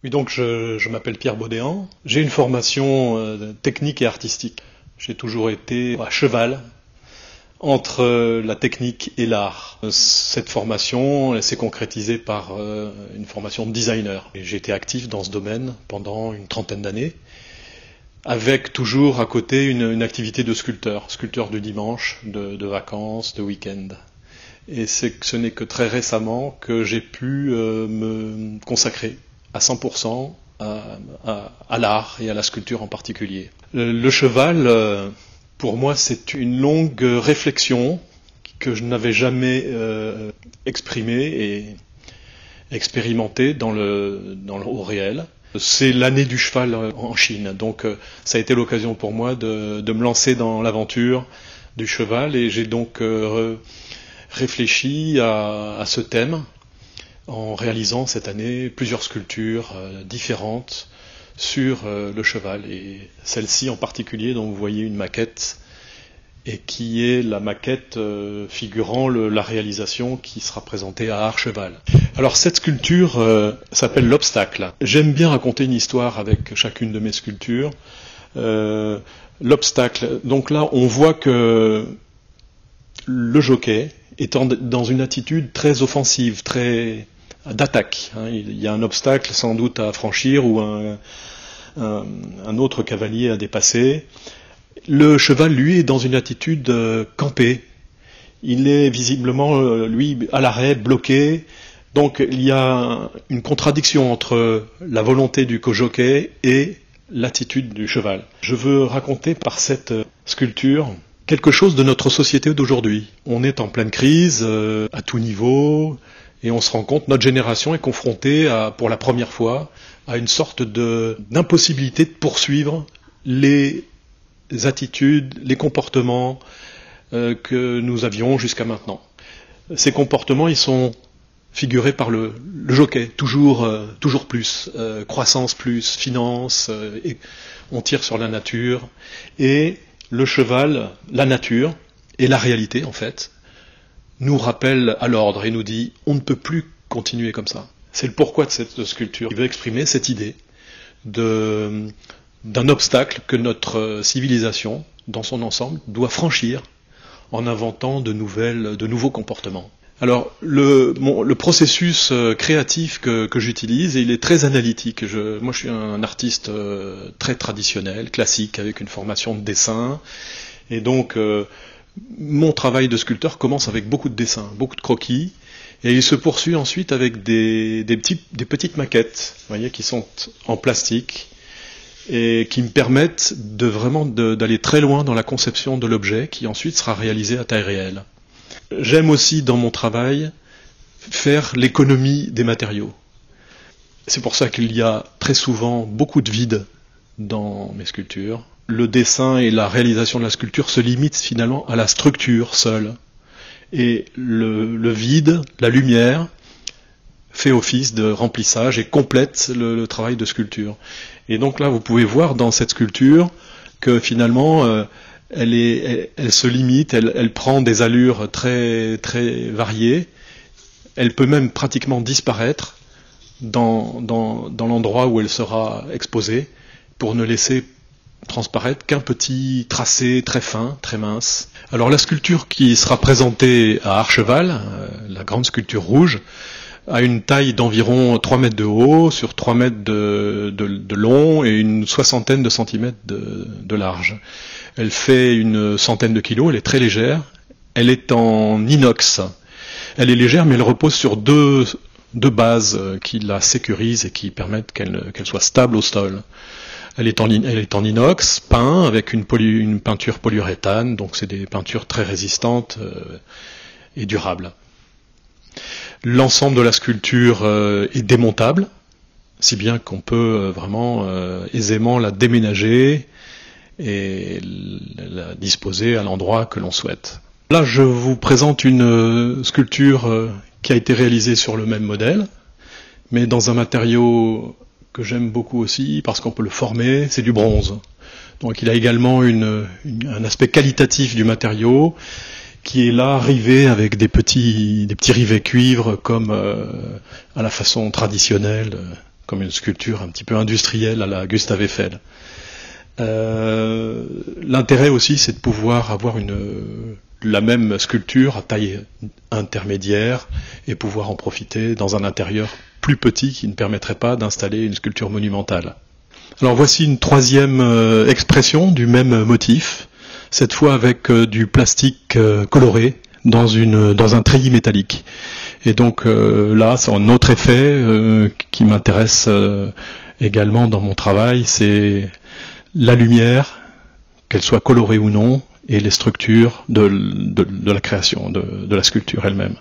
Oui, donc je m'appelle Pierre Baudéan. J'ai une formation technique et artistique. J'ai toujours été à cheval entre la technique et l'art. Cette formation, elle s'est concrétisée par une formation de designer. J'ai été actif dans ce domaine pendant une trentaine d'années, avec toujours à côté une activité de sculpteur, sculpteur du dimanche, de vacances, de week-end. Et ce n'est que très récemment que j'ai pu me consacrer à 100% à l'art et à la sculpture en particulier. Le cheval, pour moi, c'est une longue réflexion que je n'avais jamais exprimée et expérimentée au réel. C'est l'année du cheval en Chine, donc ça a été l'occasion pour moi de me lancer dans l'aventure du cheval, et j'ai donc réfléchi à ce thème en réalisant cette année plusieurs sculptures différentes sur le cheval, et celle-ci en particulier dont vous voyez une maquette, et qui est la maquette figurant la réalisation qui sera présentée à Archeval. Alors cette sculpture s'appelle l'obstacle. J'aime bien raconter une histoire avec chacune de mes sculptures. L'obstacle, donc là on voit que le jockey est dans une attitude très offensive, très d'attaque. Il y a un obstacle sans doute à franchir ou un autre cavalier à dépasser. Le cheval, lui, est dans une attitude campée. Il est visiblement, lui, à l'arrêt, bloqué. Donc il y a une contradiction entre la volonté du jockey et l'attitude du cheval. Je veux raconter par cette sculpture quelque chose de notre société d'aujourd'hui. On est en pleine crise, à tout niveau, et on se rend compte, notre génération est confrontée pour la première fois à une sorte d'impossibilité de poursuivre les attitudes, les comportements que nous avions jusqu'à maintenant. Ces comportements, ils sont figurés par le jockey, toujours plus, croissance plus, finance, et on tire sur la nature, et le cheval, la nature et la réalité en fait, nous rappelle à l'ordre et nous dit on ne peut plus continuer comme ça. C'est le pourquoi de cette sculpture. Il veut exprimer cette idée d'un obstacle que notre civilisation, dans son ensemble, doit franchir en inventant de nouveaux comportements. Alors le processus créatif que j'utilise, il est très analytique. Moi je suis un artiste très traditionnel, classique, avec une formation de dessin, et donc mon travail de sculpteur commence avec beaucoup de dessins, beaucoup de croquis, et il se poursuit ensuite avec des petites maquettes, vous voyez, qui sont en plastique et qui me permettent vraiment d'aller très loin dans la conception de l'objet, qui ensuite sera réalisé à taille réelle. J'aime aussi dans mon travail faire l'économie des matériaux. C'est pour ça qu'il y a très souvent beaucoup de vide dans mes sculptures. Le dessin et la réalisation de la sculpture se limitent finalement à la structure seule. Et le vide, la lumière, fait office de remplissage et complète le travail de sculpture. Et donc là, vous pouvez voir dans cette sculpture que finalement, elle se limite, elle prend des allures très, très variées. Elle peut même pratiquement disparaître dans l'endroit où elle sera exposée, pour ne laisser transparaître qu'un petit tracé très fin, très mince. Alors la sculpture qui sera présentée à Archeval, la grande sculpture rouge, a une taille d'environ 3 mètres de haut, sur 3 mètres de long et une soixantaine de centimètres de large. Elle fait une centaine de kilos, elle est très légère, elle est en inox. Elle est légère, mais elle repose sur deux bases qui la sécurisent et qui permettent qu'elle soit stable au sol. Elle est en inox, peint avec une peinture polyuréthane, donc c'est des peintures très résistantes et durables. L'ensemble de la sculpture est démontable, si bien qu'on peut vraiment aisément la déménager et la disposer à l'endroit que l'on souhaite. Là, je vous présente une sculpture qui a été réalisée sur le même modèle, mais dans un matériau que j'aime beaucoup aussi, parce qu'on peut le former, c'est du bronze. Donc il a également un aspect qualitatif du matériau, qui est là rivé avec des petits rivets cuivre, comme à la façon traditionnelle, comme une sculpture un petit peu industrielle à la Gustave Eiffel. L'intérêt aussi, c'est de pouvoir avoir la même sculpture à taille intermédiaire et pouvoir en profiter dans un intérieur plus petit qui ne permettrait pas d'installer une sculpture monumentale. Alors voici une troisième expression du même motif, cette fois avec du plastique coloré dans un treillis métallique. Et donc là, c'est un autre effet qui m'intéresse également dans mon travail, c'est la lumière, qu'elle soit colorée ou non, et les structures de la création, de la sculpture elle-même.